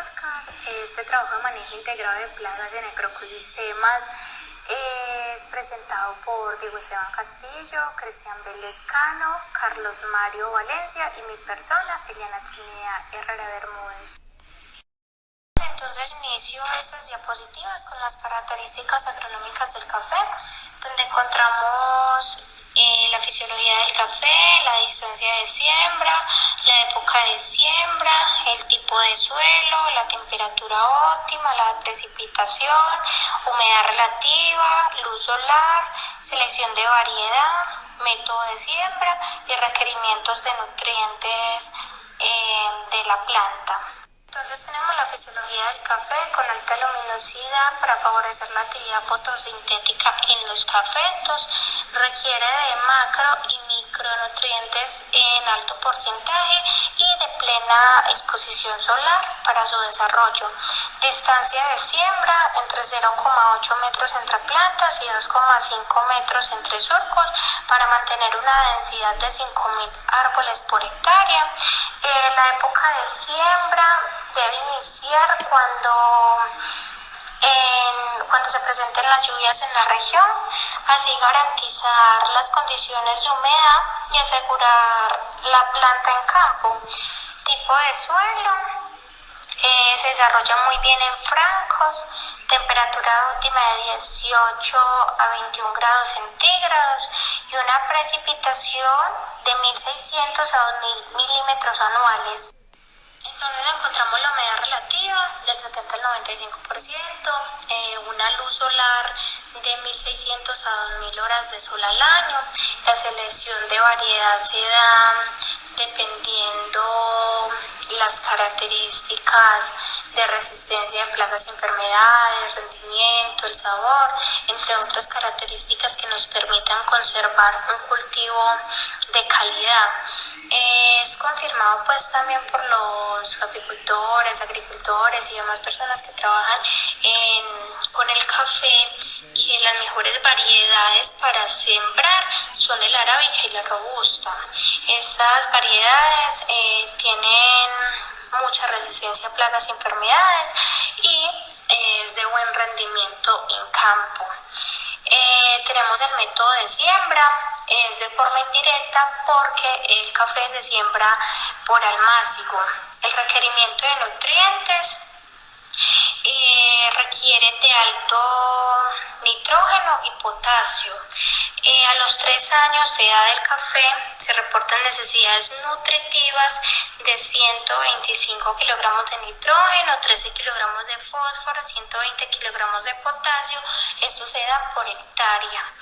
conozcan, este trabajo de manejo integrado de plagas en agroecosistemas es presentado por Diego Esteban Castillo, Cristian Belescano, Carlos Mario Valencia y mi persona, Eliana Trinidad Herrera Bermúdez. Entonces inicio estas diapositivas con las características agronómicas del café, donde encontramos la fisiología del café, la distancia de siembra, la época de siembra, el tipo de suelo, la temperatura óptima, la precipitación, humedad relativa, luz solar, selección de variedad, método de siembra y requerimientos de nutrientes de la planta. Entonces tenemos la fisiología del café con alta luminosidad para favorecer la actividad fotosintética en los cafetos, requiere de macro y micronutrientes en alto porcentaje y de plena exposición solar para su desarrollo. Distancia de siembra entre 0,8 metros entre plantas y 2,5 metros entre surcos para mantener una densidad de 5.000 árboles por hectárea. La época de siembra debe iniciar cuando se presenten las lluvias en la región, así garantizar las condiciones de humedad y asegurar la planta en campo. Tipo de suelo, se desarrolla muy bien en francos, temperatura óptima de 18 a 21 grados centígrados y una precipitación de 1.600 a 2.000 milímetros anuales. Entonces encontramos la humedad relativa del 70 al 95%, una luz solar de 1.600 a 2.000 horas de sol al año. La selección de variedad se da dependiendo las características de resistencia de plagas y enfermedades, rendimiento, el sabor, entre otras características que nos permitan conservar un cultivo de calidad. Es confirmado pues también por los caficultores, agricultores y demás personas que trabajan con el café que las mejores variedades para sembrar son el arábica y la robusta. Estas variedades tienen mucha resistencia a plagas y enfermedades y es de buen rendimiento en campo. Tenemos el método de siembra, es de forma indirecta porque el café se siembra por almácigo. El requerimiento de nutrientes requiere de alto nitrógeno y potasio. A los 3 años de edad del café se reportan necesidades nutritivas de 125 kilogramos de nitrógeno, 13 kilogramos de fósforo, 120 kilogramos de potasio. Esto se da por hectárea.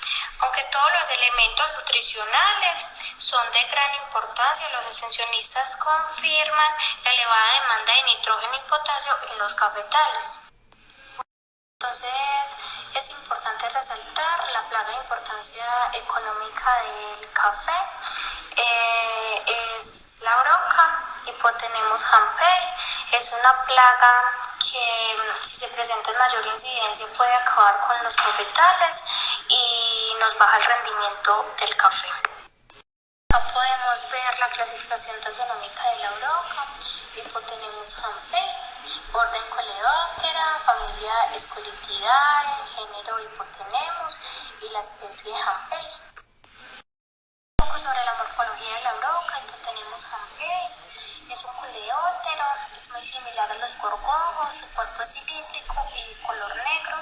Aunque todos los elementos nutricionales son de gran importancia, los extensionistas confirman la elevada demanda de nitrógeno y potasio en los cafetales. Entonces es importante resaltar la plaga de importancia económica del café, es la broca, hipotenemos hampei, es una plaga que si se presenta en mayor incidencia puede acabar con los cafetales y nos baja el rendimiento del café. Acá podemos ver la clasificación taxonómica de la broca, hipotenemos hampei, orden Coleoptera, familia Scolitidae, género Hipotenemos y la especie hampei. Un poco sobre la morfología de la broca, hipotenemos hampei, es un coleóptero, es muy similar a los gorgojos, su cuerpo es cilíndrico y color negro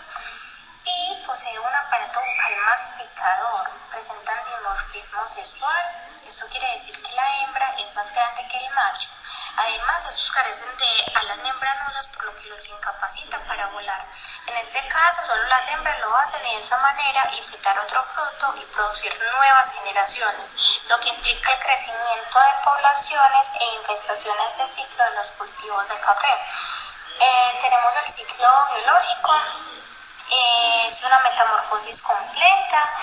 y posee un aparato bucal masticador, presentan dimorfismo sexual. Esto quiere decir que la hembra es más grande que el macho. Además, estos carecen de alas membranosas, por lo que los incapacita para volar. En este caso, solo las hembras lo hacen y de esa manera infectar otro fruto y producir nuevas generaciones, lo que implica el crecimiento de poblaciones e infestaciones de ciclo de los cultivos de café. Tenemos el ciclo biológico. Es una metamorfosis completa,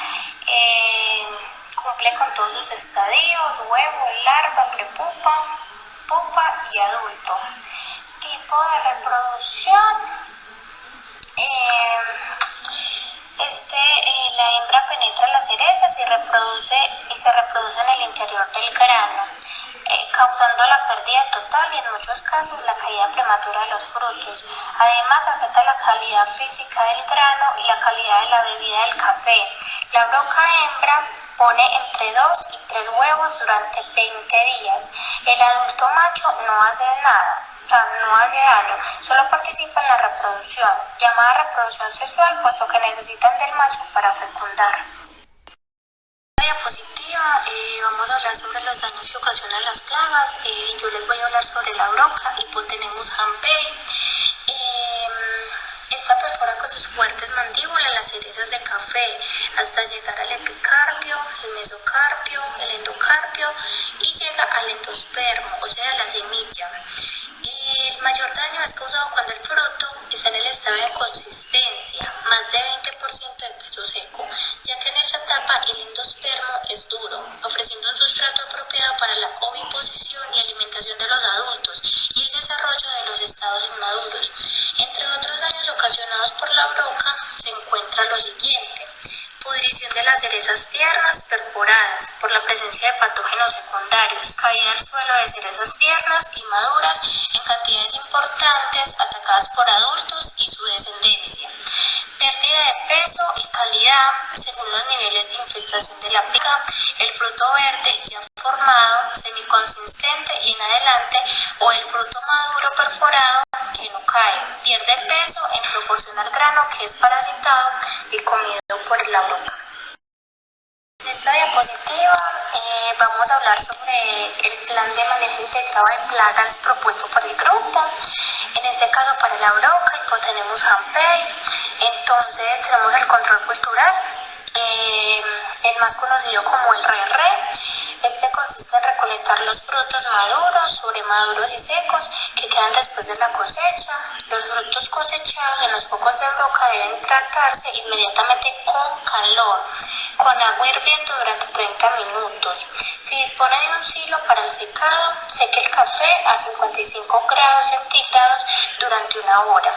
cumple con todos sus estadios: huevo, larva, prepupa, pupa y adulto. Tipo de reproducción, la hembra penetra las cerezas y se reproduce en el interior del grano. causando la pérdida total y en muchos casos la caída prematura de los frutos. Además afecta la calidad física del grano y la calidad de la bebida del café. La broca hembra pone entre 2 y 3 huevos durante 20 días. El adulto macho no hace nada. No hace daño, solo participa en la reproducción, llamada reproducción sexual, puesto que necesitan del macho para fecundar. En esta diapositiva vamos a hablar sobre los daños que ocasionan las plagas. Yo les voy a hablar sobre la broca, hipotenemos hampei. Esta perfora con sus fuertes mandíbulas las cerezas de café hasta llegar al epicarpio, el mesocarpio, el endocarpio y llega al endospermo, o sea, la semilla. El mayor daño es causado cuando el fruto está en el estado de consistencia, más de 20% de peso seco, ya que en esta etapa el endospermo es duro, ofreciendo un sustrato apropiado para la oviposición y alimentación de los adultos y el desarrollo de los estados inmaduros. Entre otros daños ocasionados por la broca se encuentra lo siguiente: pudrición de las cerezas tiernas perforadas por la presencia de patógenos secundarios, caída al suelo de cerezas tiernas y maduras en cantidades importantes atacadas por adultos y su descendencia, pérdida de peso y calidad según los niveles de infestación de la plaga, el fruto verde ya formado, semiconsistente y en adelante, o el fruto maduro perforado que no cae, pierde peso en proporción al grano que es parasitado y comido por la broca. En esta diapositiva vamos a hablar sobre el plan de manejo integrado de plagas propuesto por el grupo. En este caso para la broca, hipotenemos hampei. Entonces tenemos el control cultural, el más conocido como el re-re. Este consiste en recolectar los frutos maduros, sobremaduros y secos que quedan después de la cosecha. Los frutos cosechados en los focos de broca deben tratarse inmediatamente con calor, con agua hirviendo durante 30 minutos. Si dispone de un silo para el secado, seque el café a 55 grados centígrados durante 1 hora.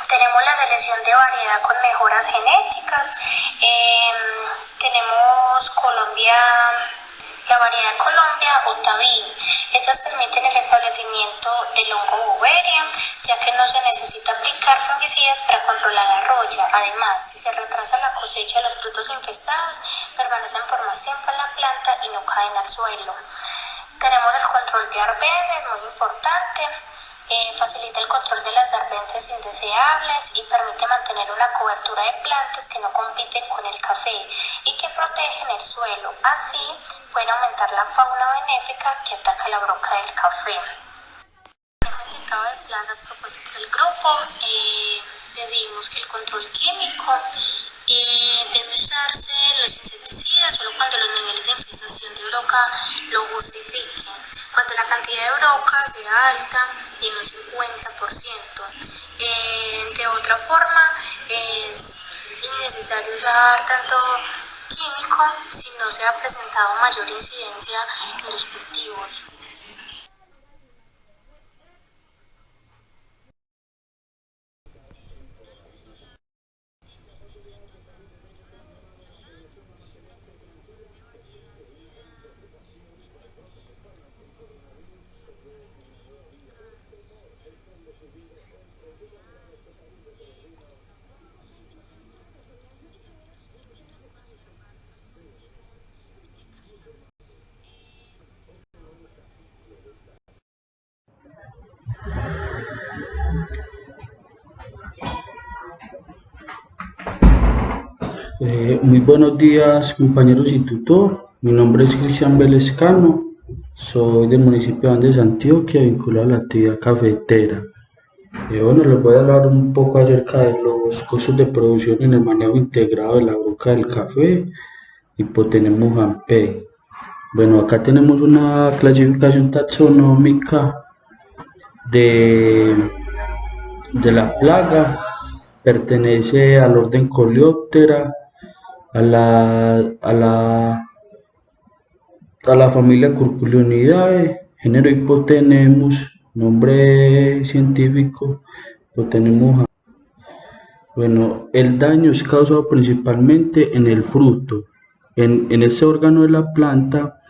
Tenemos la selección de variedad con mejoras genéticas. Tenemos la variedad Colombia o Tabí. Estas permiten el establecimiento del hongo Beauveria, ya que no se necesita aplicar fungicidas para controlar la roya. Además, si se retrasa la cosecha, los frutos infestados permanecen por más tiempo en la planta y no caen al suelo. Tenemos el control de arbences, muy importante. Facilita el control de las arbences indeseables y permite mantener una cobertura de plantas que no compiten con el café y que protegen el suelo. Así pueden aumentar la fauna benéfica que ataca la broca del café. En el integrado de plagas propuesto por el grupo, decidimos que el control químico debe usarse los insecticidas solo cuando los niveles de infestación de broca lo justifiquen, cuando la cantidad de broca sea alta y en un 50%. De otra forma, es innecesario usar tanto químico si no se ha presentado mayor incidencia en los cultivos. Muy buenos días, compañeros y tutor. Mi nombre es Cristian Belescano, soy del municipio de Andes, Antioquia, vinculado a la actividad cafetera. Bueno, les voy a hablar un poco acerca de los costos de producción en el manejo integrado de la broca del café, hipotenemos hampei. Bueno, acá tenemos una clasificación taxonómica de la plaga. Pertenece al orden Coleoptera, a la familia Curculionidae, género Hipotenemos, nombre científico Hipotenemos. Bueno, el daño es causado principalmente en el fruto. En ese órgano de la planta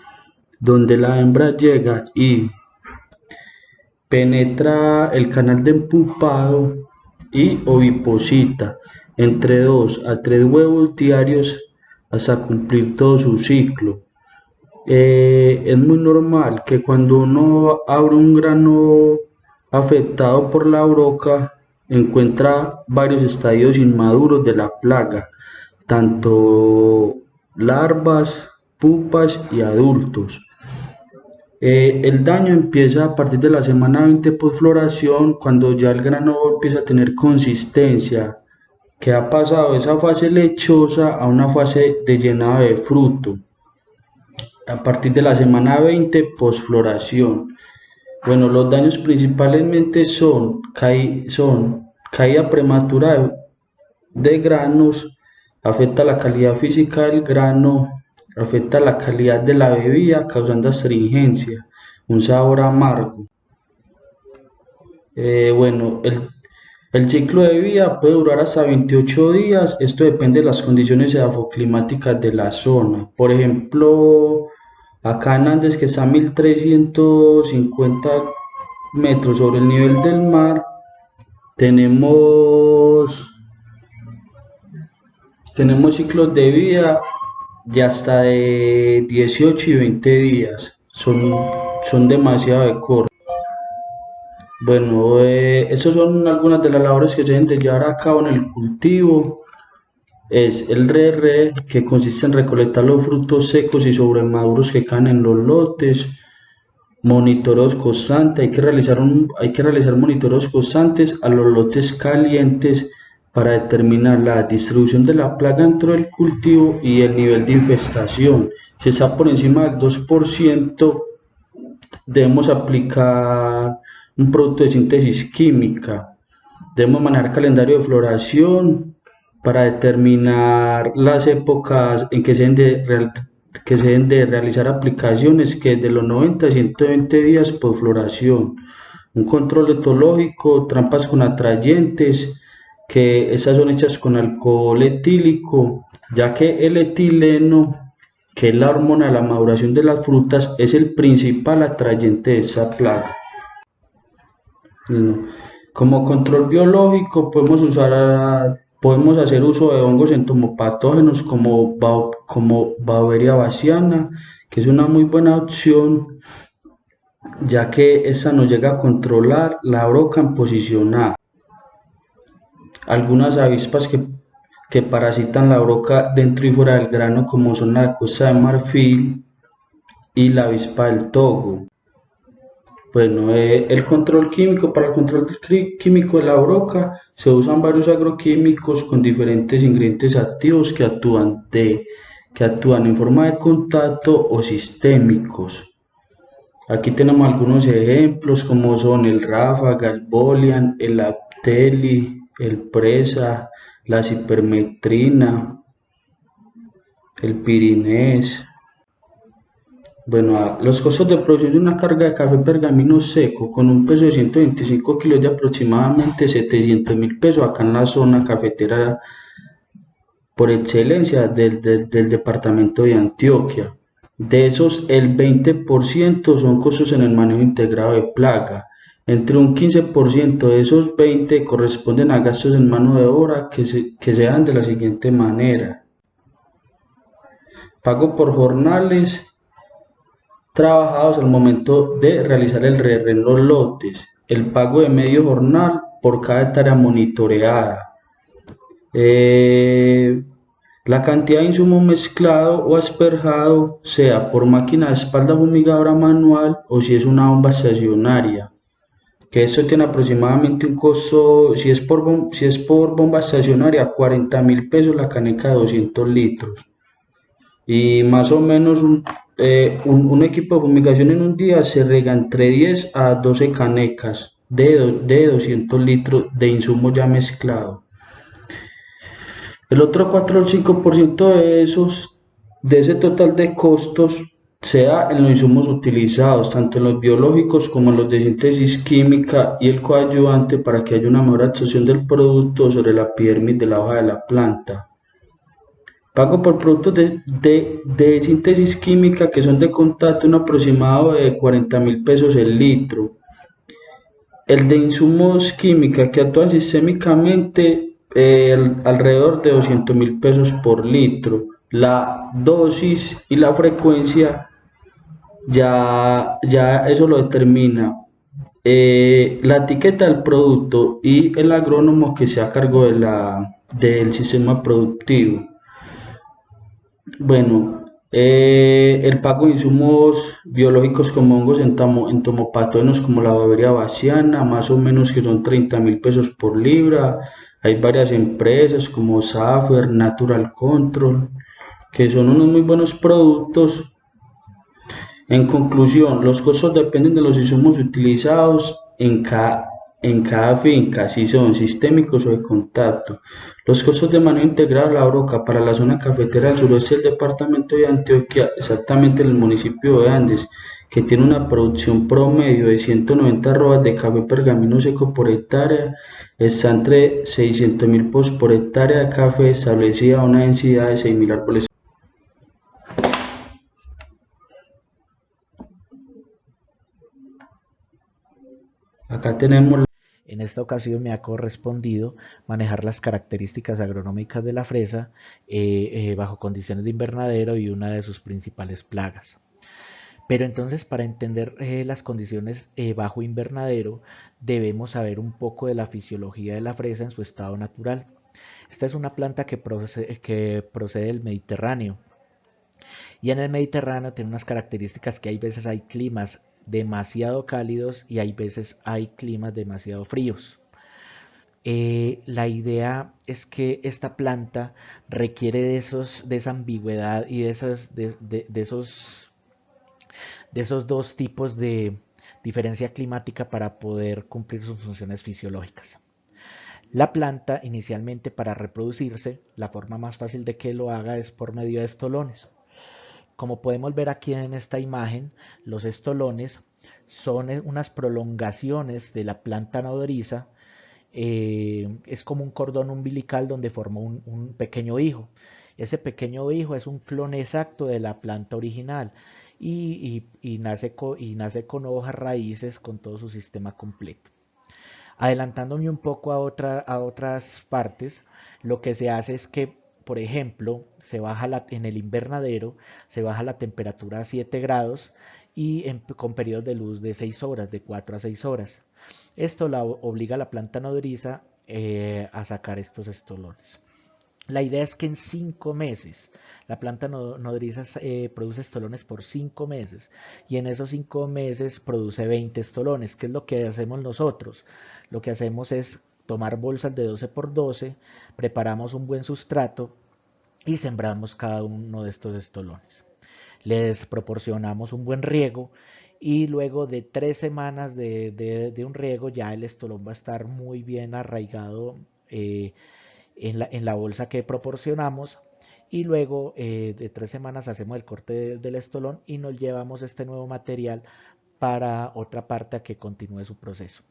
donde la hembra llega y penetra el canal de empupado y oviposita entre 2 a 3 huevos diarios hasta cumplir todo su ciclo. Es muy normal que cuando uno abre un grano afectado por la broca, encuentra varios estadios inmaduros de la plaga, tanto larvas, pupas y adultos. El daño empieza a partir de la semana 20 post floración, cuando ya el grano empieza a tener consistencia, que ha pasado de esa fase lechosa a una fase de llenado de fruto. A partir de la semana 20 post floración. Bueno, los daños principalmente son caída prematura de granos, afecta la calidad física del grano, afecta la calidad de la bebida, causando astringencia, un sabor amargo. Bueno, el ciclo de vida puede durar hasta 28 días, esto depende de las condiciones edafoclimáticas de la zona. Por ejemplo, acá en Andes, que está a 1350 metros sobre el nivel del mar, tenemos ciclos de vida de hasta de 18 y 20 días, son demasiado cortos. Bueno, esas son algunas de las labores que se deben de llevar a cabo en el cultivo. Es el RR, que consiste en recolectar los frutos secos y sobremaduros que caen en los lotes. Monitoreos constantes, hay que realizar monitoreos constantes a los lotes calientes para determinar la distribución de la plaga dentro del cultivo y el nivel de infestación. Si está por encima del 2%, debemos aplicar un producto de síntesis química. Debemos manejar calendario de floración para determinar las épocas en que se deben de realizar aplicaciones, que es de los 90 a 120 días por floración. Un control etológico, trampas con atrayentes, que esas son hechas con alcohol etílico, ya que el etileno, que es la hormona de la maduración de las frutas, es el principal atrayente de esa plaga. Como control biológico podemos hacer uso de hongos entomopatógenos como Beauveria bassiana, que es una muy buena opción, ya que esa nos llega a controlar la broca en posición A. Algunas avispas que parasitan la broca dentro y fuera del grano, como son la Costa de Marfil y la avispa del Togo. Bueno, el control químico. Para el control químico de la broca se usan varios agroquímicos con diferentes ingredientes activos que actúan en forma de contacto o sistémicos. Aquí tenemos algunos ejemplos, como son el Ráfaga, el Bolian, el Apteli, el Presa, la cipermetrina, el Pirinés. Bueno, los costos de producción de una carga de café pergamino seco con un peso de 125 kilos de aproximadamente 700.000 pesos acá en la zona cafetera por excelencia del departamento de Antioquia. De esos, el 20% son costos en el manejo integrado de plaga. Entre un 15% de esos 20 corresponden a gastos en mano de obra que se dan de la siguiente manera: pago por jornales trabajados al momento de realizar el RR en los lotes, el pago de medio jornal por cada hectárea monitoreada, la cantidad de insumo mezclado o asperjado, sea por máquina de espalda fumigadora manual o si es una bomba estacionaria, que eso tiene aproximadamente un costo, si es por bomba estacionaria, 40.000 pesos la caneca de 200 litros. Y más o menos un equipo de fumigación en un día se rega entre 10 a 12 canecas de 200 litros de insumo ya mezclado. El otro 4 o 5% de ese total de costos se da en los insumos utilizados, tanto en los biológicos como en los de síntesis química y el coadyuvante, para que haya una mejor absorción del producto sobre la epidermis de la hoja de la planta. Pago por productos de síntesis química que son de contacto un aproximado de 40.000 pesos el litro. El de insumos química que actúan sistémicamente, alrededor de 200.000 pesos por litro. La dosis y la frecuencia ya eso lo determina la etiqueta del producto y el agrónomo que se a cargo del sistema productivo. Bueno, el pago de insumos biológicos como hongos entomopatógenos como la Baviera baciana, más o menos que son 30.000 pesos por libra. Hay varias empresas como Safer, Natural Control, que son unos muy buenos productos. En conclusión, los costos dependen de los insumos utilizados en cada finca, si son sistémicos o de contacto. Los costos de manejo integral de la broca para la zona cafetera del suroeste del departamento de Antioquia, exactamente en el municipio de Andes, que tiene una producción promedio de 190 arrobas de café pergamino seco por hectárea, está entre 600.000 por hectárea de café, establecida a una densidad de 6.000 árboles. Acá tenemos. En esta ocasión me ha correspondido manejar las características agronómicas de la fresa bajo condiciones de invernadero y una de sus principales plagas. Pero entonces, para entender las condiciones bajo invernadero, debemos saber un poco de la fisiología de la fresa en su estado natural. Esta es una planta que procede del Mediterráneo. Y en el Mediterráneo tiene unas características que hay veces hay climas demasiado cálidos y hay veces hay climas demasiado fríos. La idea es que esta planta requiere de esa ambigüedad y de esos dos tipos de diferencia climática para poder cumplir sus funciones fisiológicas. La planta, inicialmente, para reproducirse, la forma más fácil de que lo haga es por medio de estolones. Como podemos ver aquí en esta imagen, los estolones son unas prolongaciones de la planta nodriza. Es como un cordón umbilical donde forma un pequeño hijo. Ese pequeño hijo es un clon exacto de la planta original y nace con hojas, raíces, con todo su sistema completo. Adelantándome un poco a otras partes, lo que se hace es que, por ejemplo, en el invernadero se baja la temperatura a 7 grados y con periodos de luz de 6 horas, de 4 a 6 horas. Esto obliga a la planta nodriza a sacar estos estolones. La idea es que en 5 meses, la planta nodriza produce estolones por 5 meses y en esos 5 meses produce 20 estolones. ¿Qué es lo que hacemos nosotros? Lo que hacemos es tomar bolsas de 12 por 12, preparamos un buen sustrato y sembramos cada uno de estos estolones. Les proporcionamos un buen riego y luego de 3 semanas de un riego ya el estolón va a estar muy bien arraigado en la bolsa que proporcionamos y luego de 3 semanas hacemos el corte del estolón y nos llevamos este nuevo material para otra parte a que continúe su proceso.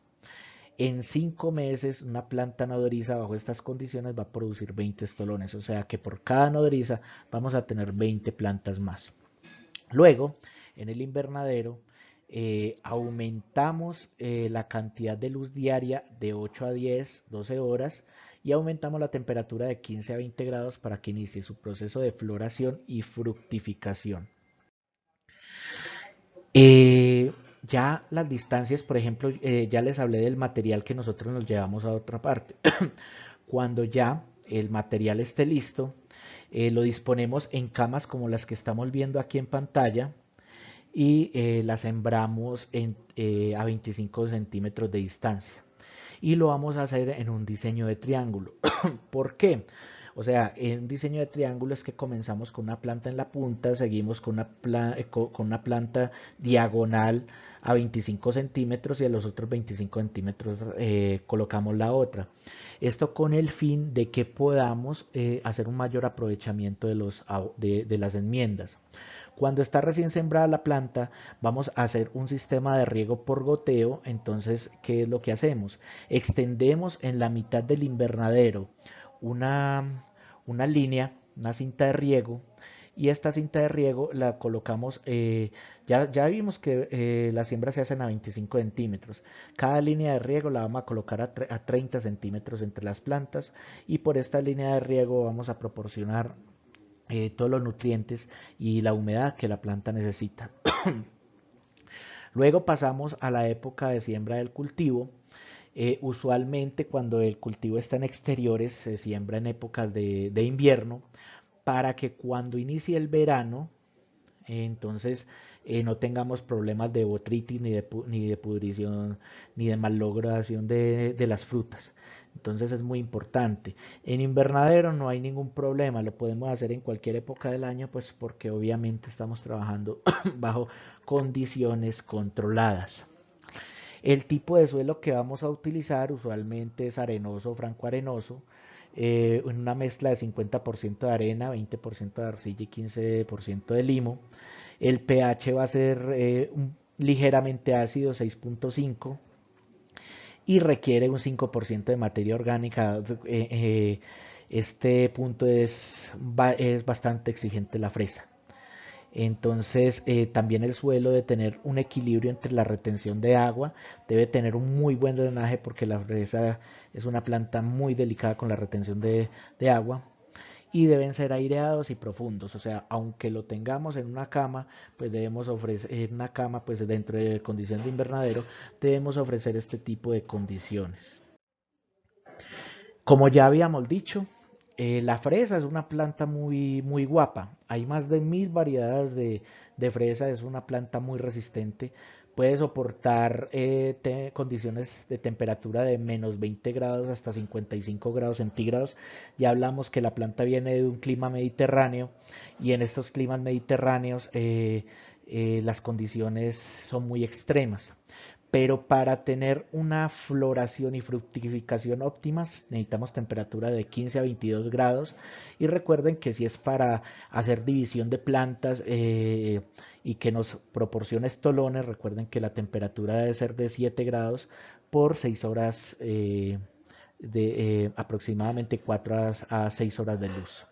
En 5 meses una planta nodriza bajo estas condiciones va a producir 20 estolones, o sea que por cada nodriza vamos a tener 20 plantas más. Luego, en el invernadero, aumentamos la cantidad de luz diaria de 8 a 10, 12 horas y aumentamos la temperatura de 15 a 20 grados para que inicie su proceso de floración y fructificación. Ya las distancias, por ejemplo, ya les hablé del material que nosotros nos llevamos a otra parte. Cuando ya el material esté listo, lo disponemos en camas como las que estamos viendo aquí en pantalla y las sembramos a 25 centímetros de distancia. Y lo vamos a hacer en un diseño de triángulo. ¿Por qué? O sea, en diseño de triángulo es que comenzamos con una planta en la punta, seguimos con una planta diagonal a 25 centímetros y a los otros 25 centímetros colocamos la otra. Esto con el fin de que podamos hacer un mayor aprovechamiento de las enmiendas. Cuando está recién sembrada la planta, vamos a hacer un sistema de riego por goteo. Entonces, ¿qué es lo que hacemos? Extendemos en la mitad del invernadero una línea una cinta de riego, y esta cinta de riego la colocamos, ya vimos que las siembras se hacen a 25 centímetros. Cada línea de riego la vamos a colocar a 30 centímetros entre las plantas, y por esta línea de riego vamos a proporcionar todos los nutrientes y la humedad que la planta necesita. Luego pasamos a la época de siembra del cultivo. Usualmente cuando el cultivo está en exteriores se siembra en épocas de invierno, para que cuando inicie el verano, entonces no tengamos problemas de botritis, ni de pudrición, ni de mallogración de las frutas. Entonces es muy importante. En invernadero no hay ningún problema, lo podemos hacer en cualquier época del año, pues porque obviamente estamos trabajando bajo condiciones controladas. El tipo de suelo que vamos a utilizar usualmente es arenoso o francoarenoso, en una mezcla de 50% de arena, 20% de arcilla y 15% de limo. El pH va a ser ligeramente ácido, 6.5, y requiere un 5% de materia orgánica. Este punto es bastante exigente la fresa. Entonces también el suelo debe tener un equilibrio entre la retención de agua, debe tener un muy buen drenaje, porque la fresa es una planta muy delicada con la retención de agua, y deben ser aireados y profundos. O sea, aunque lo tengamos en una cama, pues debemos ofrecer una cama, pues dentro de condiciones de invernadero, debemos ofrecer este tipo de condiciones. Como ya habíamos dicho, la fresa es una planta muy guapa. Hay más de 1000 variedades de fresa. Es una planta muy resistente. Puede soportar condiciones de temperatura de menos 20 grados hasta 55 grados centígrados. Ya hablamos que la planta viene de un clima mediterráneo, y en estos climas mediterráneos las condiciones son muy extremas. Pero para tener una floración y fructificación óptimas necesitamos temperatura de 15 a 22 grados. Y recuerden que si es para hacer división de plantas y que nos proporcione estolones, recuerden que la temperatura debe ser de 7 grados por 6 horas, de aproximadamente 4 a 6 horas de luz.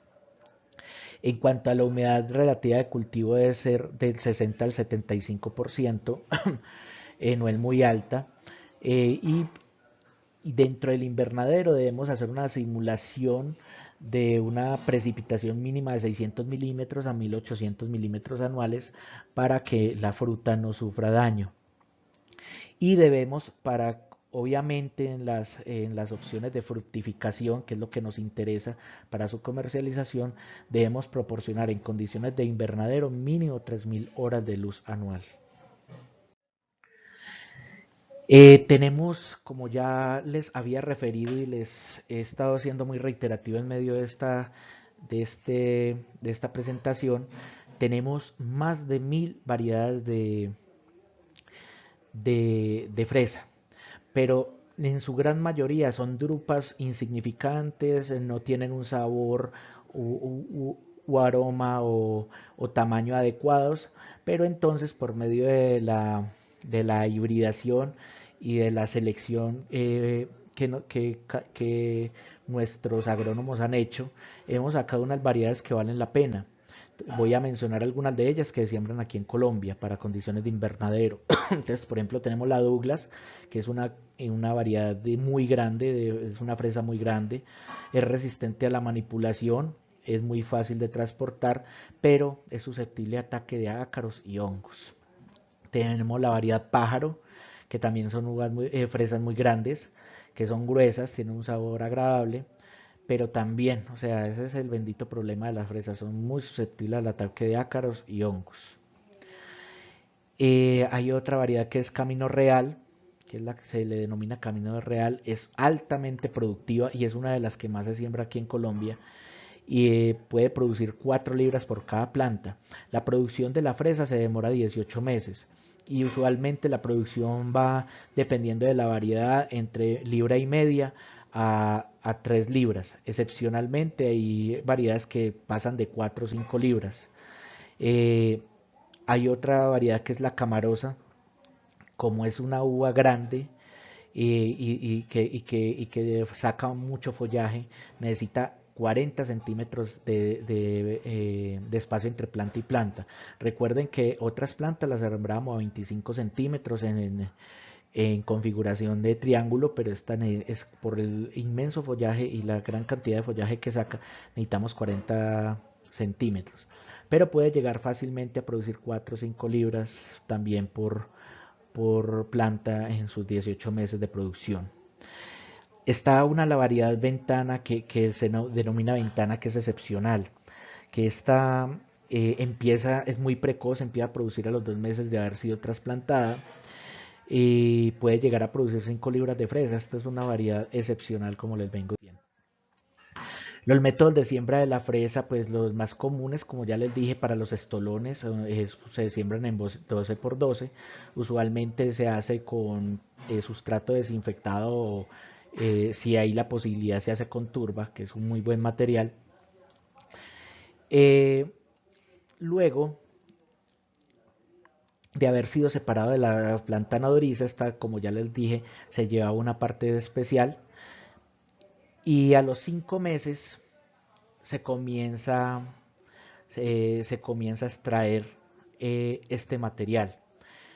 En cuanto a la humedad relativa de cultivo, debe ser del 60 al 75%, no es muy alta. Y dentro del invernadero debemos hacer una simulación de una precipitación mínima de 600 milímetros a 1800 milímetros anuales, para que la fruta no sufra daño. Y debemos, obviamente en las opciones de fructificación, que es lo que nos interesa para su comercialización, debemos proporcionar en condiciones de invernadero mínimo 3000 horas de luz anual. Tenemos, como ya les había referido y les he estado siendo muy reiterativo en medio de esta presentación, tenemos más de 1000 variedades de fresa, pero en su gran mayoría son drupas insignificantes, no tienen un sabor u aroma o tamaño adecuados. Pero entonces, por medio de la hibridación y de la selección que nuestros agrónomos han hecho, hemos sacado unas variedades que valen la pena. Voy a mencionar algunas de ellas que se siembran aquí en Colombia para condiciones de invernadero. Entonces, por ejemplo, tenemos la Douglas, que es una variedad muy grande, es una fresa muy grande, es resistente a la manipulación, es muy fácil de transportar, pero es susceptible a ataque de ácaros y hongos. Tenemos la variedad Pájaro, que también son fresas muy grandes, que son gruesas, tienen un sabor agradable, pero también, o sea, ese es el bendito problema de las fresas, son muy susceptibles al ataque de ácaros y hongos. Hay otra variedad que es Camino Real, que es la que se le denomina Camino Real, es altamente productiva y es una de las que más se siembra aquí en Colombia, y puede producir 4 libras por cada planta. La producción de la fresa se demora 18 meses, y usualmente la producción va, dependiendo de la variedad, entre libra y media a 3 libras. Excepcionalmente hay variedades que pasan de 4 o 5 libras. Hay otra variedad que es la Camarosa. Como es una uva grande y que saca mucho follaje, necesita 40 centímetros de espacio entre planta y planta. Recuerden que otras plantas las sembramos a 25 centímetros en configuración de triángulo, pero esta es por el inmenso follaje y la gran cantidad de follaje que saca, necesitamos 40 centímetros. Pero puede llegar fácilmente a producir 4 o 5 libras también por planta en sus 18 meses de producción. Está la variedad ventana que se denomina ventana, que es excepcional, que esta es muy precoz, empieza a producir a los 2 meses de haber sido trasplantada y puede llegar a producir 5 libras de fresa. Esta es una variedad excepcional, como les vengo diciendo. Los métodos de siembra de la fresa, pues los más comunes, como ya les dije, para los estolones, se siembran en 12 por 12. Usualmente se hace con sustrato desinfectado, si hay la posibilidad se hace con turba, que es un muy buen material. Luego de haber sido separado de la planta nodriza, esta, como ya les dije, se lleva una parte especial, y a los 5 meses se comienza a extraer este material.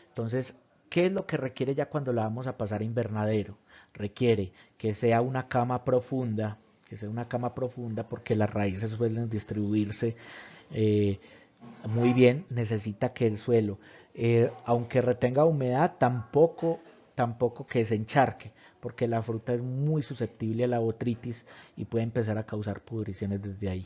Entonces, ¿qué es lo que requiere ya cuando la vamos a pasar a invernadero? Requiere que sea una cama profunda, porque las raíces suelen distribuirse muy bien. Necesita que el suelo, aunque retenga humedad, tampoco que se encharque, porque la fruta es muy susceptible a la botrytis y puede empezar a causar pudriciones desde ahí.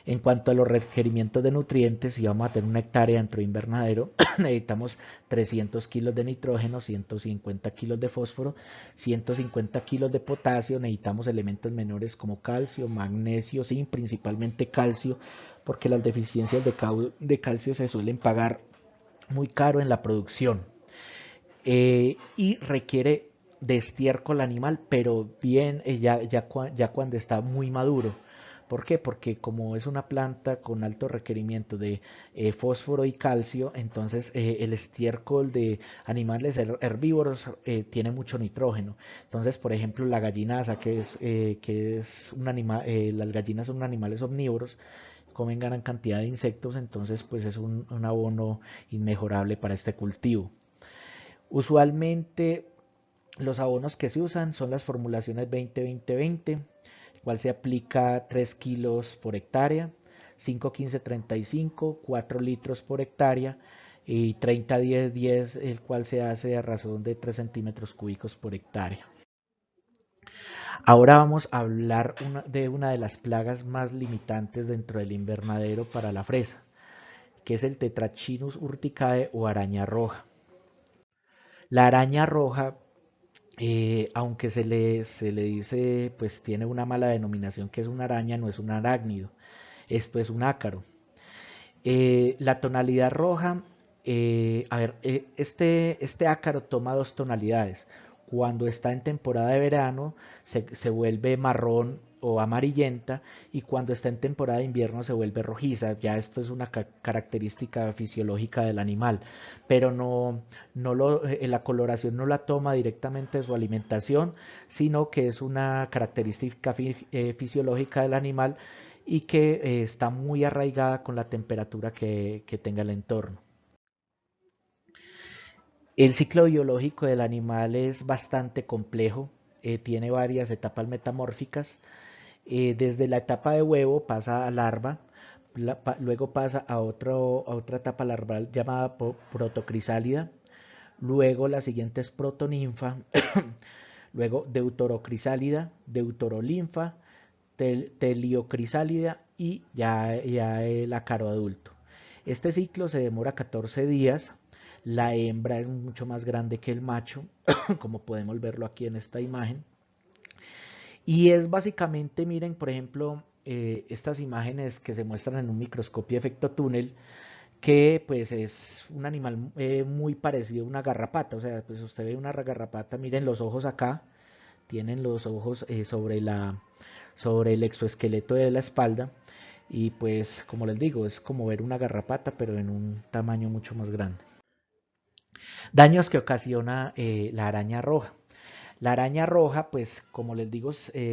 En cuanto a los requerimientos de nutrientes, si vamos a tener una hectárea dentro de invernadero, necesitamos 300 kilos de nitrógeno, 150 kilos de fósforo, 150 kilos de potasio. Necesitamos elementos menores como calcio, magnesio, zinc, principalmente calcio, porque las deficiencias de calcio se suelen pagar muy caro en la producción. Y requiere de estiércol animal, pero bien ya cuando está muy maduro. ¿Por qué? Porque como es una planta con alto requerimiento de fósforo y calcio, entonces el estiércol de animales herbívoros tiene mucho nitrógeno. Entonces, por ejemplo, la gallinaza, que es un animal, las gallinas son animales omnívoros, comen gran cantidad de insectos, entonces pues es un abono inmejorable para este cultivo. Usualmente los abonos que se usan son las formulaciones 20-20-20, el cual se aplica 3 kilos por hectárea, 5-15-35, 4 litros por hectárea, y 30-10-10, el cual se hace a razón de 3 centímetros cúbicos por hectárea. Ahora vamos a hablar de una de las plagas más limitantes dentro del invernadero para la fresa, que es el Tetrachinus urticae o araña roja. La araña roja, aunque se le dice, pues tiene una mala denominación, que es una araña, no es un arácnido. Esto es un ácaro. La tonalidad roja, este ácaro toma 2 tonalidades. Cuando está en temporada de verano se vuelve marrón o amarillenta, y cuando está en temporada de invierno se vuelve rojiza. Ya esto es una característica fisiológica del animal, pero la coloración no la toma directamente de su alimentación, sino que es una característica fisiológica del animal, y que está muy arraigada con la temperatura que tenga el entorno. El ciclo biológico del animal es bastante complejo, tiene varias etapas metamórficas. Desde la etapa de huevo pasa a larva, luego pasa a otra etapa larval llamada protocrisálida, luego la siguiente es protoninfa, luego deuterocrisálida, deuterolinfa, teliocrisálida y ya el ácaro adulto. Este ciclo se demora 14 días. La hembra es mucho más grande que el macho, como podemos verlo aquí en esta imagen. Y es básicamente, miren, por ejemplo, estas imágenes que se muestran en un microscopio de efecto túnel, que pues es un animal muy parecido a una garrapata. O sea, pues usted ve una garrapata, miren los ojos acá, tienen los ojos sobre el exoesqueleto de la espalda, y pues como les digo, es como ver una garrapata pero en un tamaño mucho más grande. Daños que ocasiona la araña roja. La araña roja, pues como les digo,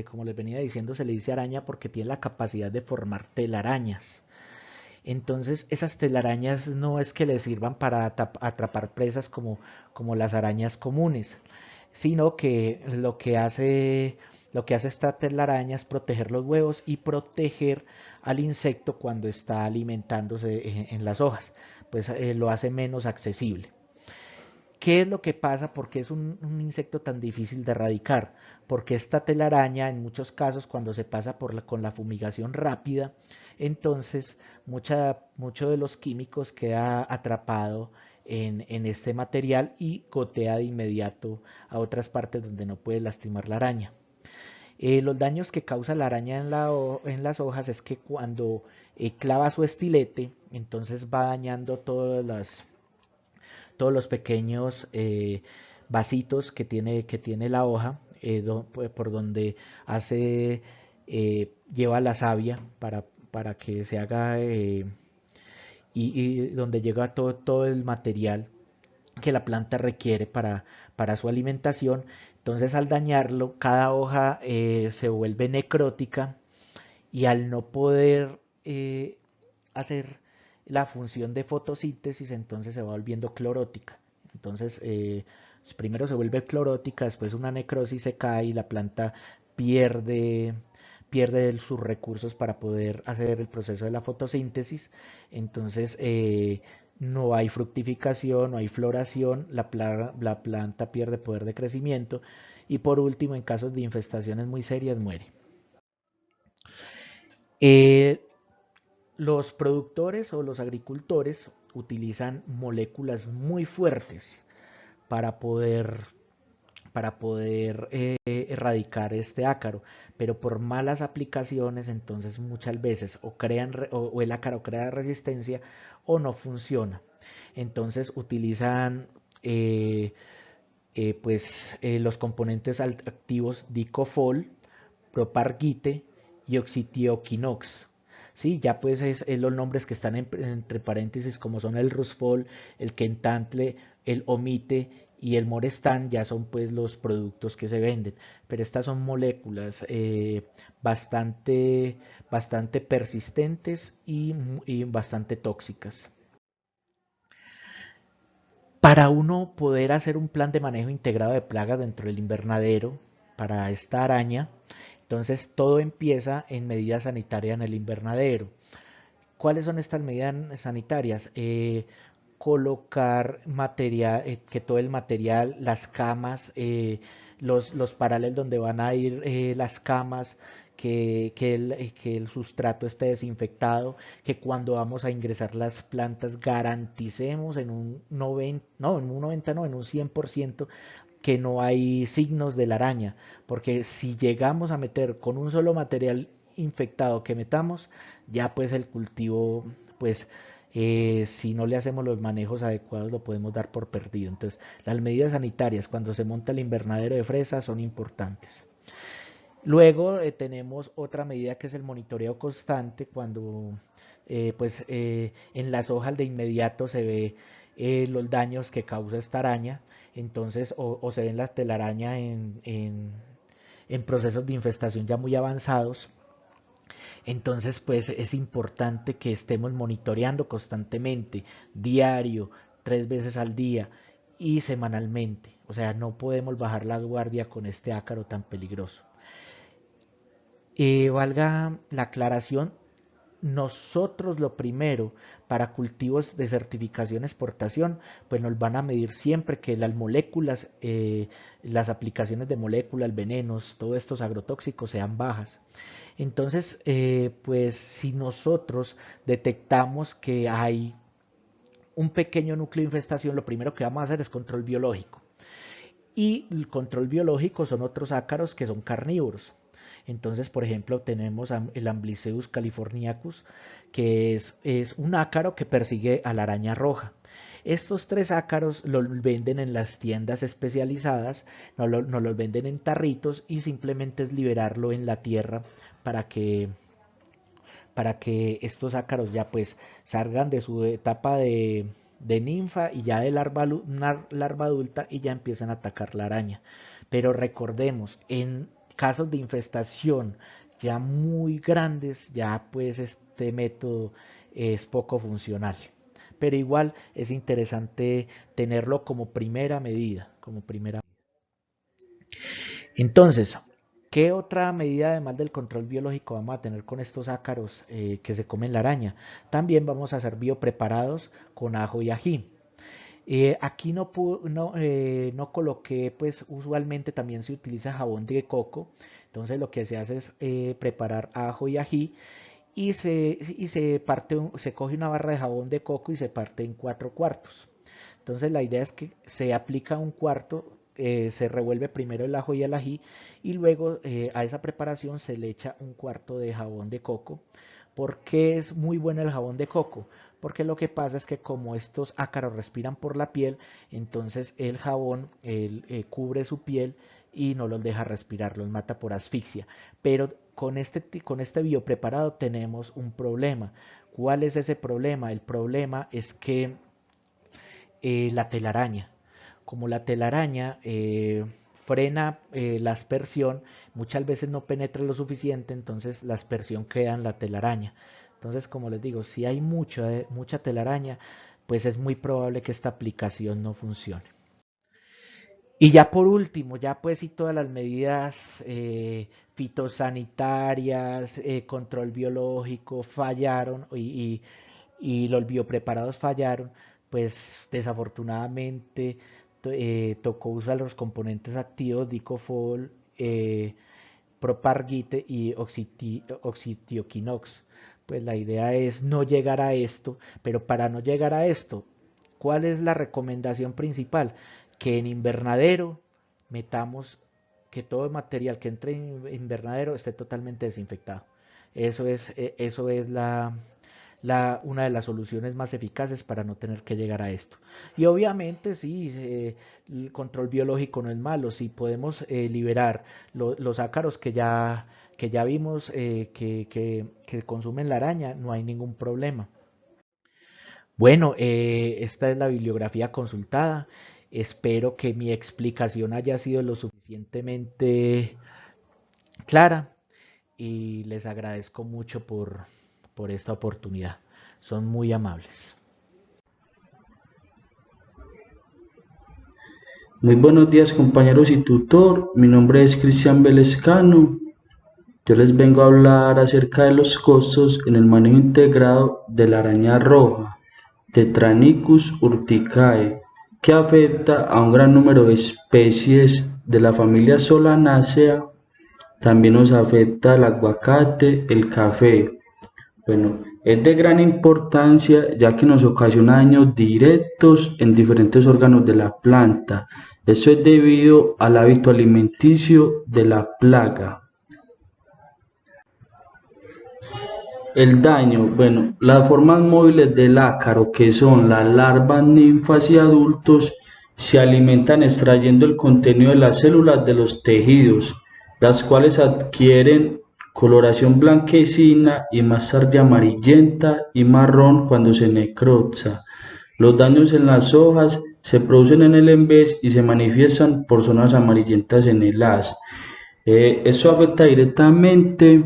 como les venía diciendo, se le dice araña porque tiene la capacidad de formar telarañas. Entonces, esas telarañas no es que le sirvan para atrapar presas como las arañas comunes, sino que lo que hace esta telaraña es proteger los huevos y proteger al insecto cuando está alimentándose en las hojas, pues lo hace menos accesible. ¿Qué es lo que pasa? ¿Por qué es un insecto tan difícil de erradicar? Porque esta telaraña, en muchos casos, cuando se pasa con la fumigación rápida, entonces mucho de los químicos queda atrapado en este material y gotea de inmediato a otras partes donde no puede lastimar la araña. Los daños que causa la araña en las hojas es que cuando clava su estilete, entonces va dañando todos los pequeños vasitos que tiene la hoja, por donde lleva la savia para que se haga, y donde llega todo el material que la planta requiere para su alimentación. Entonces, al dañarlo, cada hoja se vuelve necrótica y al no poder hacer la función de fotosíntesis, entonces se va volviendo clorótica. Entonces, primero se vuelve clorótica, después una necrosis, se cae y la planta pierde, pierde sus recursos para poder hacer el proceso de la fotosíntesis. Entonces, no hay fructificación, no hay floración, la planta pierde poder de crecimiento y por último, en casos de infestaciones muy serias, muere. Eh, los productores o los agricultores utilizan moléculas muy fuertes para poder, para poder erradicar este ácaro, pero por malas aplicaciones, entonces muchas veces o el ácaro crea resistencia o no funciona. Entonces utilizan los componentes activos dicofol, propargite y oxitioquinox. Sí, ya pues es los nombres que están entre paréntesis, como son el rusfol, el kentantle, el omite y el morestan, ya son pues los productos que se venden. Pero estas son moléculas bastante persistentes y bastante tóxicas. Para uno poder hacer un plan de manejo integrado de plagas dentro del invernadero para esta araña, entonces todo empieza en medidas sanitarias en el invernadero. ¿Cuáles son estas medidas sanitarias? Colocar material, que todo el material, las camas, los parales donde van a ir las camas, que el sustrato esté desinfectado, que cuando vamos a ingresar las plantas garanticemos en un 90, no, en un 90 no, en un 100% que no hay signos de la araña, porque si llegamos a meter con un solo material infectado que metamos, ya pues el cultivo, pues si no le hacemos los manejos adecuados lo podemos dar por perdido. Entonces, las medidas sanitarias cuando se monta el invernadero de fresas son importantes. Luego tenemos otra medida que es el monitoreo constante cuando en las hojas de inmediato se ve los daños que causa esta araña, entonces o se ven la telaraña en procesos de infestación ya muy avanzados. Entonces, pues es importante que estemos monitoreando constantemente, diario, 3 veces al día y semanalmente. O sea, no podemos bajar la guardia con este ácaro tan peligroso. Valga la aclaración, nosotros lo primero para cultivos de certificación exportación, pues nos van a medir siempre que las moléculas, las aplicaciones de moléculas, venenos, todos estos agrotóxicos sean bajas. Entonces, pues si nosotros detectamos que hay un pequeño núcleo de infestación, lo primero que vamos a hacer es control biológico. Y el control biológico son otros ácaros que son carnívoros. Entonces, por ejemplo, tenemos el Ambliceus californiacus, que es un ácaro que persigue a la araña roja. Estos 3 ácaros los venden en las tiendas especializadas, no los venden en tarritos y simplemente es liberarlo en la tierra para que, para que estos ácaros ya pues salgan de su etapa de ninfa y ya de larva adulta y ya empiezan a atacar la araña. Pero recordemos, en casos de infestación ya muy grandes, ya pues este método es poco funcional. Pero igual es interesante tenerlo como primera medida, Entonces, ¿qué otra medida además del control biológico vamos a tener con estos ácaros que se comen la araña? También vamos a hacer biopreparados con ajo y ají. Aquí no coloqué, pues usualmente también se utiliza jabón de coco, entonces lo que se hace es preparar ajo y ají se coge una barra de jabón de coco y se parte en 4 cuartos. Entonces la idea es que se aplica un cuarto, se revuelve primero el ajo y el ají y luego a esa preparación se le echa un cuarto de jabón de coco. ¿Por qué es muy bueno el jabón de coco? Porque lo que pasa es que como estos ácaros respiran por la piel, entonces el jabón cubre su piel y no los deja respirar, los mata por asfixia. Pero con este biopreparado tenemos un problema. ¿Cuál es ese problema? El problema es que la telaraña, como la telaraña frena la aspersión, muchas veces no penetra lo suficiente, entonces la aspersión queda en la telaraña. Entonces, como les digo, si hay mucha telaraña, pues es muy probable que esta aplicación no funcione. Y ya por último, ya pues si todas las medidas fitosanitarias, control biológico fallaron y los biopreparados fallaron, pues desafortunadamente tocó usar los componentes activos Dicofol, Propargite y Oxitioquinox. Pues la idea es no llegar a esto, pero para no llegar a esto, ¿cuál es la recomendación principal? Que en invernadero metamos que todo el material que entre en invernadero esté totalmente desinfectado. Eso es una de las soluciones más eficaces para no tener que llegar a esto. Y obviamente sí, el control biológico no es malo, si podemos liberar los ácaros que ya vimos que consumen la araña, no hay ningún problema. Bueno, esta es la bibliografía consultada. Espero que mi explicación haya sido lo suficientemente clara y les agradezco mucho por esta oportunidad. Son muy amables. Muy buenos días compañeros y tutor, mi nombre es Cristian Belescano. Yo les vengo a hablar acerca de los costos en el manejo integrado de la araña roja, Tetranicus urticae, que afecta a un gran número de especies de la familia Solanaceae. También nos afecta el aguacate, el café. Bueno, es de gran importancia ya que nos ocasiona daños directos en diferentes órganos de la planta. Esto es debido al hábito alimenticio de la plaga. El daño, bueno, las formas móviles del ácaro, que son las larvas, ninfas y adultos, se alimentan extrayendo el contenido de las células de los tejidos, las cuales adquieren coloración blanquecina y más tarde amarillenta y marrón cuando se necrosa. Los daños en las hojas se producen en el envés y se manifiestan por zonas amarillentas en el haz. Esto afecta directamente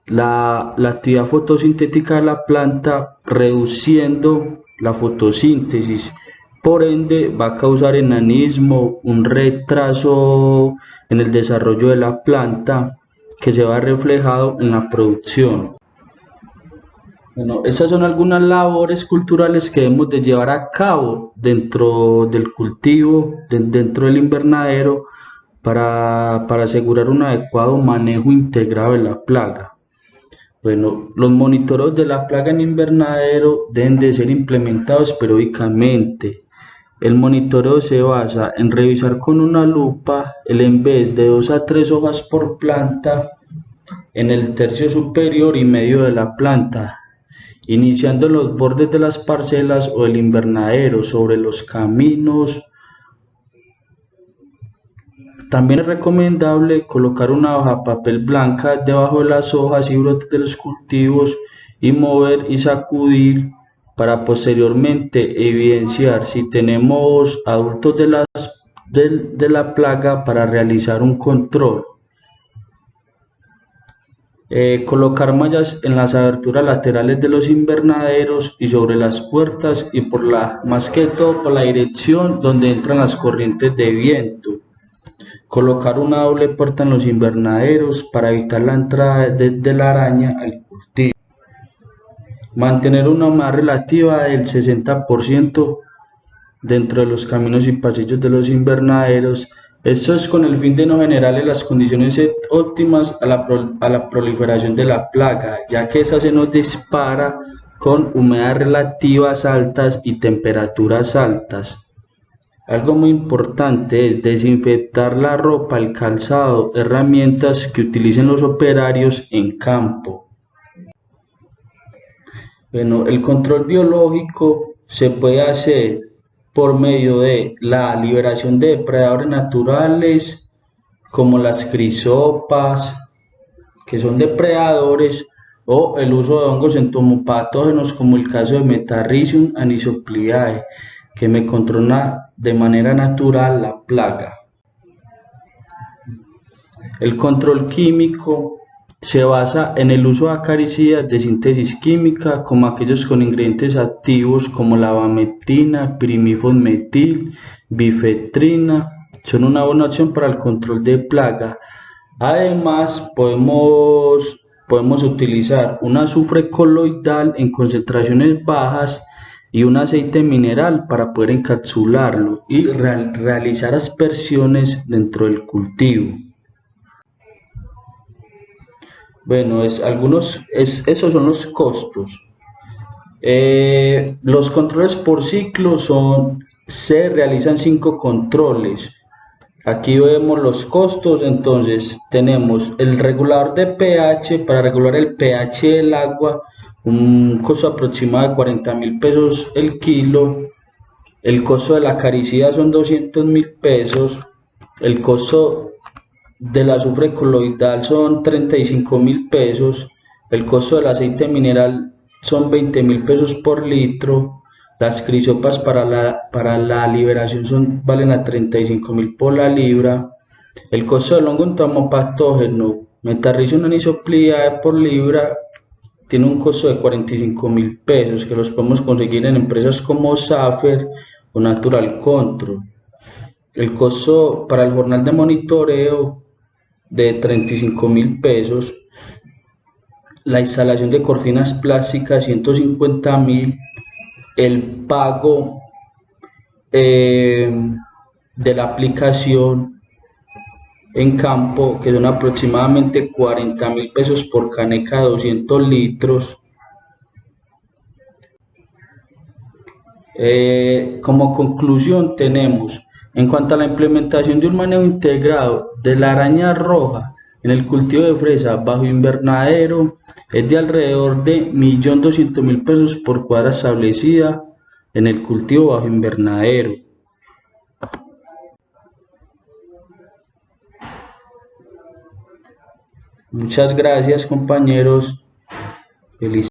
la actividad fotosintética de la planta, reduciendo la fotosíntesis. Por ende, va a causar enanismo, un retraso en el desarrollo de la planta que se va reflejado en la producción. Bueno, estas son algunas labores culturales que debemos de llevar a cabo dentro del cultivo, dentro del invernadero, para asegurar un adecuado manejo integrado de la plaga. Bueno, los monitoreos de la plaga en invernadero deben de ser implementados periódicamente. El monitoreo se basa en revisar con una lupa el envés de 2 a 3 hojas por planta en el tercio superior y medio de la planta, iniciando en los bordes de las parcelas o el invernadero, sobre los caminos. También es recomendable colocar una hoja papel blanca debajo de las hojas y brotes de los cultivos y mover y sacudir para posteriormente evidenciar si tenemos adultos de la plaga para realizar un control. Colocar mallas en las aberturas laterales de los invernaderos y sobre las puertas y más que todo por la dirección donde entran las corrientes de viento. Colocar una doble puerta en los invernaderos para evitar la entrada de la araña al cultivo. Mantener una humedad relativa del 60% dentro de los caminos y pasillos de los invernaderos. Esto es con el fin de no generarle las condiciones óptimas a la proliferación de la plaga, ya que esa se nos dispara con humedades relativas altas y temperaturas altas. Algo muy importante es desinfectar la ropa, el calzado, herramientas que utilicen los operarios en campo. Bueno, el control biológico se puede hacer por medio de la liberación de depredadores naturales como las crisopas, que son depredadores, o el uso de hongos entomopatógenos como el caso de Metarrhizium anisoplidae, que me controla de manera natural la plaga. El control químico se basa en el uso de acaricidas de síntesis química, como aquellos con ingredientes activos como la abamectina, pirimifosmetil, bifentrina, son una buena opción para el control de plaga. Además, podemos utilizar un azufre coloidal en concentraciones bajas y un aceite mineral para poder encapsularlo y realizar aspersiones dentro del cultivo. Bueno, esos son los costos. Los controles por ciclo se realizan 5 controles. Aquí vemos los costos. Entonces tenemos el regulador de pH para regular el pH del agua, un costo aproximado de 40.000 pesos el kilo. El costo de la acaricida son 200.000 pesos. El costo del azufre coloidal son 35.000 pesos. El costo del aceite mineral son 20.000 pesos por litro. Las crisopas para la liberación valen a 35.000 por la libra. El costo del hongo entomopatógeno Metarrhizium anisoplidae por libra tiene un costo de 45.000 pesos, que los podemos conseguir en empresas como Safer o Natural Control. El costo para el jornal de monitoreo de 35.000 pesos. La instalación de cortinas plásticas 150.000. El pago de la aplicación en campo, que son aproximadamente 40.000 pesos por caneca de 200 litros. Como conclusión tenemos, en cuanto a la implementación de un manejo integrado de la araña roja en el cultivo de fresa bajo invernadero, es de alrededor de 1.200.000 pesos por cuadra establecida en el cultivo bajo invernadero. Muchas gracias, compañeros. Feliz